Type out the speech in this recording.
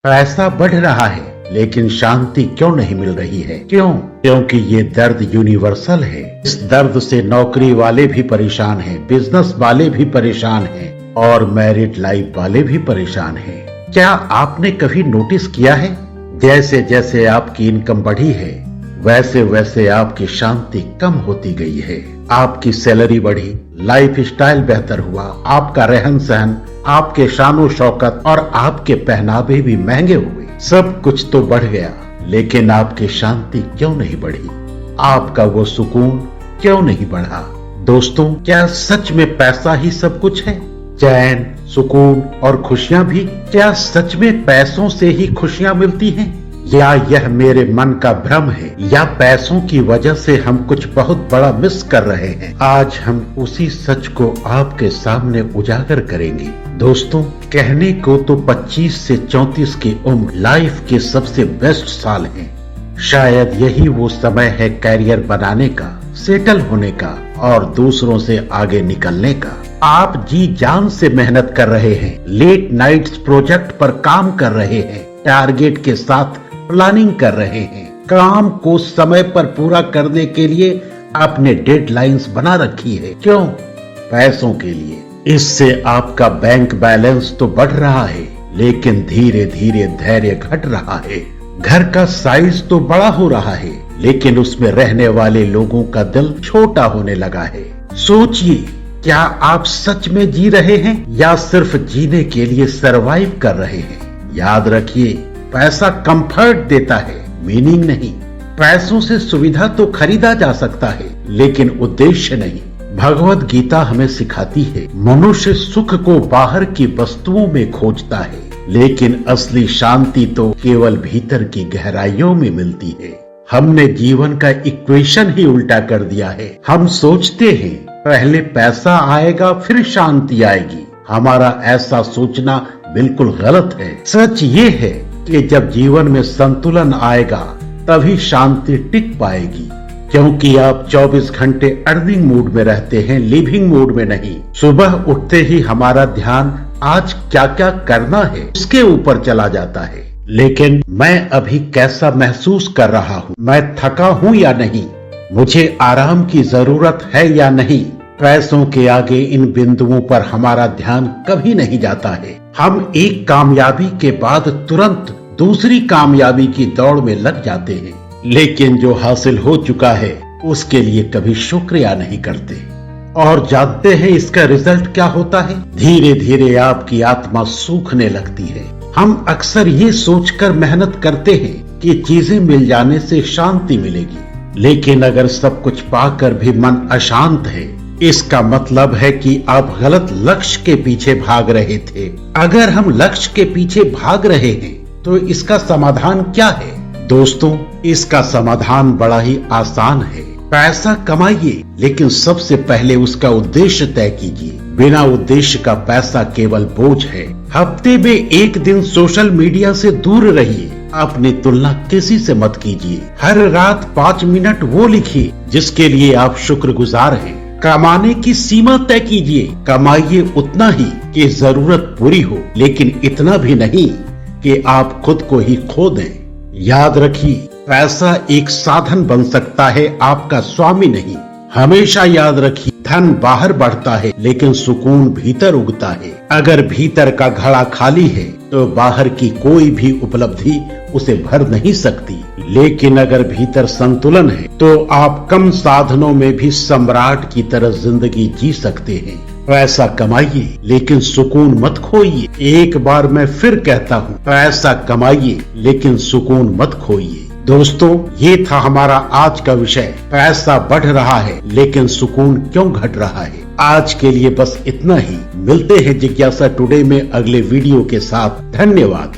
पैसा बढ़ रहा है लेकिन शांति क्यों नहीं मिल रही है? क्यों? क्योंकि ये दर्द यूनिवर्सल है। इस दर्द से नौकरी वाले भी परेशान हैं, बिजनेस वाले भी परेशान हैं और मैरिड लाइफ वाले भी परेशान हैं। क्या आपने कभी नोटिस किया है, जैसे जैसे आपकी इनकम बढ़ी है वैसे वैसे आपकी शांति कम होती गई है। आपकी सैलरी बढ़ी, लाइफ स्टाइल बेहतर हुआ, आपका रहन सहन, आपके शानो शौकत और आपके पहनावे भी महंगे हुए। सब कुछ तो बढ़ गया लेकिन आपकी शांति क्यों नहीं बढ़ी? आपका वो सुकून क्यों नहीं बढ़ा? दोस्तों, क्या सच में पैसा ही सब कुछ है? चैन, सुकून और खुशियां भी क्या सच में पैसों से ही खुशियां मिलती हैं? या यह मेरे मन का भ्रम है, या पैसों की वजह से हम कुछ बहुत बड़ा मिस कर रहे हैं? आज हम उसी सच को आपके सामने उजागर करेंगे। दोस्तों, कहने को तो 25 से 34 की उम्र लाइफ के सबसे बेस्ट साल हैं। शायद यही वो समय है कैरियर बनाने का, सेटल होने का और दूसरों से आगे निकलने का। आप जी जान से मेहनत कर रहे हैं, लेट नाइट्स प्रोजेक्ट पर काम कर रहे हैं, टारगेट के साथ प्लानिंग कर रहे हैं, काम को समय पर पूरा करने के लिए आपने डेडलाइंस बना रखी है। क्यों? पैसों के लिए। इससे आपका बैंक बैलेंस तो बढ़ रहा है लेकिन धीरे धीरे धैर्य घट रहा है। घर का साइज तो बड़ा हो रहा है लेकिन उसमें रहने वाले लोगों का दिल छोटा होने लगा है। सोचिए, क्या आप सच में जी रहे हैं या सिर्फ जीने के लिए सरवाइव कर रहे हैं? याद रखिए, पैसा कंफर्ट देता है, मीनिंग नहीं। पैसों से सुविधा तो खरीदा जा सकता है लेकिन उद्देश्य नहीं। भगवत गीता हमें सिखाती है, मनुष्य सुख को बाहर की वस्तुओं में खोजता है लेकिन असली शांति तो केवल भीतर की गहराइयों में मिलती है। हमने जीवन का इक्वेशन ही उल्टा कर दिया है। हम सोचते हैं पहले पैसा आएगा फिर शांति आएगी। हमारा ऐसा सोचना बिल्कुल गलत है। सच ये है कि जब जीवन में संतुलन आएगा तभी शांति टिक पाएगी, क्योंकि आप 24 घंटे अर्निंग मूड में रहते हैं, लिविंग मूड में नहीं। सुबह उठते ही हमारा ध्यान आज क्या क्या करना है उसके ऊपर चला जाता है। लेकिन मैं अभी कैसा महसूस कर रहा हूँ, मैं थका हूँ या नहीं, मुझे आराम की जरूरत है या नहीं, पैसों के आगे इन बिंदुओं पर हमारा ध्यान कभी नहीं जाता है। हम एक कामयाबी के बाद तुरंत दूसरी कामयाबी की दौड़ में लग जाते हैं लेकिन जो हासिल हो चुका है उसके लिए कभी शुक्रिया नहीं करते। और जानते हैं इसका रिजल्ट क्या होता है? धीरे धीरे आपकी आत्मा सूखने लगती है। हम अक्सर ये सोचकर मेहनत करते हैं कि चीजें मिल जाने से शांति मिलेगी, लेकिन अगर सब कुछ पाकर भी मन अशांत है, इसका मतलब है कि आप गलत लक्ष्य के पीछे भाग रहे थे। अगर हम लक्ष्य के पीछे भाग रहे हैं तो इसका समाधान क्या है? दोस्तों, इसका समाधान बड़ा ही आसान है। पैसा कमाइए लेकिन सबसे पहले उसका उद्देश्य तय कीजिए। बिना उद्देश्य का पैसा केवल बोझ है। हफ्ते में एक दिन सोशल मीडिया से दूर रहिए, अपनी तुलना किसी से मत कीजिए। हर रात 5 मिनट वो लिखिए जिसके लिए आप शुक्रगुजार हैं। कमाने की सीमा तय कीजिए, कमाइए उतना ही कि जरूरत पूरी हो लेकिन इतना भी नहीं कि आप खुद को ही खो दें। याद रखिए, पैसा एक साधन बन सकता है, आपका स्वामी नहीं। हमेशा याद रखिए, धन बाहर बढ़ता है लेकिन सुकून भीतर उगता है। अगर भीतर का घड़ा खाली है तो बाहर की कोई भी उपलब्धि उसे भर नहीं सकती। लेकिन अगर भीतर संतुलन है तो आप कम साधनों में भी सम्राट की तरह जिंदगी जी सकते हैं। पैसा कमाइए लेकिन सुकून मत खोइए। एक बार मैं फिर कहता हूँ, पैसा कमाइए लेकिन सुकून मत खोइए। दोस्तों, ये था हमारा आज का विषय। पैसा बढ़ रहा है लेकिन सुकून क्यों घट रहा है? आज के लिए बस इतना ही। मिलते हैं जिज्ञासा टुडे में अगले वीडियो के साथ। धन्यवाद।